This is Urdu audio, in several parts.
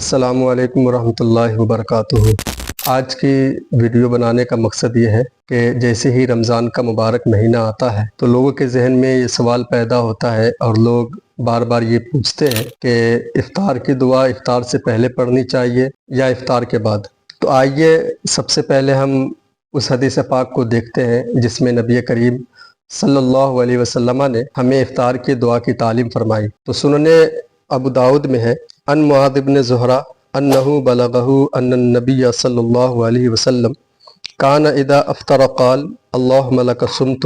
السلام علیکم ورحمۃ اللہ وبرکاتہ۔ آج کی ویڈیو بنانے کا مقصد یہ ہے کہ جیسے ہی رمضان کا مبارک مہینہ آتا ہے تو لوگوں کے ذہن میں یہ سوال پیدا ہوتا ہے اور لوگ بار بار یہ پوچھتے ہیں کہ افطار کی دعا افطار سے پہلے پڑھنی چاہیے یا افطار کے بعد۔ تو آئیے سب سے پہلے ہم اس حدیث پاک کو دیکھتے ہیں جس میں نبی کریم صلی اللہ علیہ وسلم نے ہمیں افطار کی دعا کی تعلیم فرمائی۔ تو سنن ابو داؤد میں ہے ان معاذ بن زہرہ انہ بلغہ ان النبی صلی اللہ علیہ وسلم کان اذا افطر قال اللہم لک صمت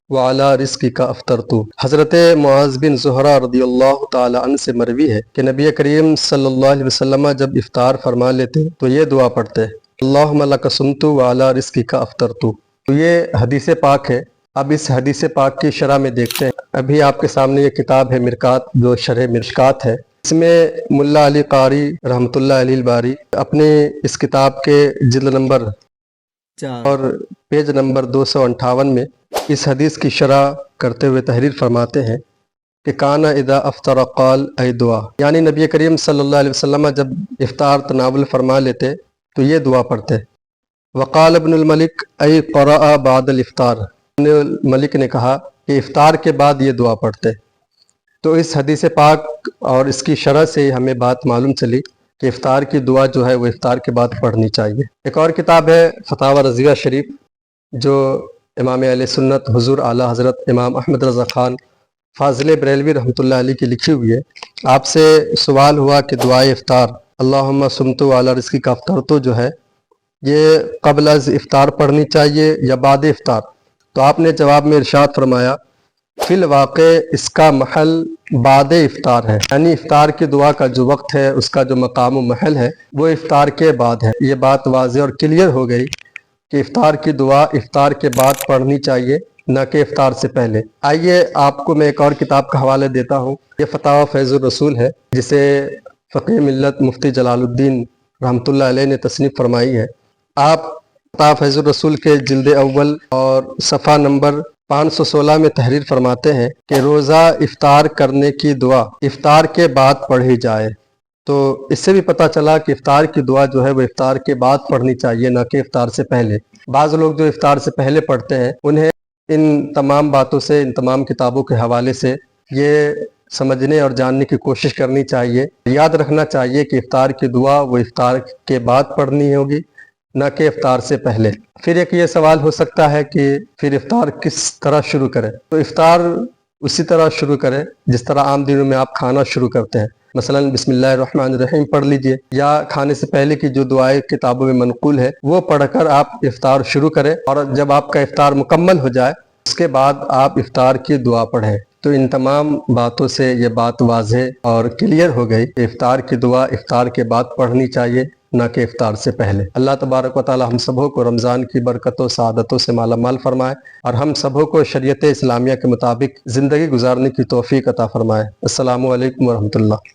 وعلی رزقک افطرت۔ حضرت معاذ بن زہرہ رضی اللہ تعالی عنہ سے مروی ہے کہ نبی کریم صلی اللہ علیہ وسلم جب افطار فرما لیتے تو یہ دعا پڑھتے اللہم لک صمت وعلی رزقک افطرت۔ تو یہ حدیث پاک ہے۔ اب اس حدیث پاک کی شرح میں دیکھتے ہیں۔ ابھی آپ کے سامنے یہ کتاب ہے مرکات، جو شرح مشکات ہے۔ اس میں ملا علی قاری رحمۃ اللہ علیہ الباری اپنے اس کتاب کے جلد نمبر 4 اور پیج نمبر 258 میں اس حدیث کی شرح کرتے ہوئے تحریر فرماتے ہیں کہ کانا اذا افطر قال ای دعا، یعنی نبی کریم صلی اللہ علیہ وسلم جب افطار تناول فرما لیتے تو یہ دعا پڑھتے۔ وقال ابن الملک ای قرأ بعد الافطار، ابن الملک نے کہا کہ افطار کے بعد یہ دعا پڑھتے۔ تو اس حدیث پاک اور اس کی شرح سے ہمیں بات معلوم چلی کہ افطار کی دعا جو ہے وہ افطار کے بعد پڑھنی چاہیے۔ ایک اور کتاب ہے فتاوی رضویہ شریف، جو امام اہل سنت حضور اعلیٰ حضرت امام احمد رضا خان فاضل بریلوی رحمۃ اللہ علیہ کی لکھی ہوئی ہے۔ آپ سے سوال ہوا کہ دعائے افطار اللہم صمت وعلی رزقک افطرت جو ہے یہ قبل از افطار پڑھنی چاہیے یا بعد افطار؟ تو آپ نے جواب میں ارشاد فرمایا فی الواقع اس کا محل بعد افطار ہے، یعنی افطار کی دعا کا جو وقت ہے، اس کا جو مقام و محل ہے وہ افطار کے بعد ہے۔ یہ بات واضح اور کلیئر ہو گئی کہ افطار کی دعا افطار کے بعد پڑھنی چاہیے، نہ کہ افطار سے پہلے۔ آئیے آپ کو میں ایک اور کتاب کا حوالہ دیتا ہوں۔ یہ فتاوی فیض الرسول ہے، جسے فقیہ ملت مفتی جلال الدین رحمۃ اللہ علیہ نے تصنیف فرمائی ہے۔ آپ فتاوی فیض الرسول کے جلد اول اور صفحہ نمبر 516 میں تحریر فرماتے ہیں کہ روزہ افطار کرنے کی دعا افطار کے بعد پڑھی جائے۔ تو اس سے بھی پتہ چلا کہ افطار کی دعا جو ہے وہ افطار کے بعد پڑھنی چاہیے، نہ کہ افطار سے پہلے۔ بعض لوگ جو افطار سے پہلے پڑھتے ہیں انہیں ان تمام باتوں سے، ان تمام کتابوں کے حوالے سے یہ سمجھنے اور جاننے کی کوشش کرنی چاہیے، یاد رکھنا چاہیے کہ افطار کی دعا وہ افطار کے بعد پڑھنی ہوگی، نہ کہ افطار سے پہلے۔ پھر ایک یہ سوال ہو سکتا ہے کہ پھر افطار کس طرح شروع کریں؟ تو افطار اسی طرح شروع کریں جس طرح عام دنوں میں آپ کھانا شروع کرتے ہیں۔ مثلا بسم اللہ الرحمن الرحیم پڑھ لیجئے، یا کھانے سے پہلے کی جو دعائیں کتابوں میں منقول ہے وہ پڑھ کر آپ افطار شروع کریں، اور جب آپ کا افطار مکمل ہو جائے اس کے بعد آپ افطار کی دعا پڑھیں۔ تو ان تمام باتوں سے یہ بات واضح اور کلیئر ہو گئی کہ افطار کی دعا افطار کے بعد پڑھنی چاہیے، نہ کہ افطار سے پہلے۔ اللہ تبارک و تعالی ہم سبوں کو رمضان کی برکتوں سعادتوں سے مالا مال فرمائے، اور ہم سبوں کو شریعت اسلامیہ کے مطابق زندگی گزارنے کی توفیق عطا فرمائے۔ السلام علیکم ورحمۃ اللہ۔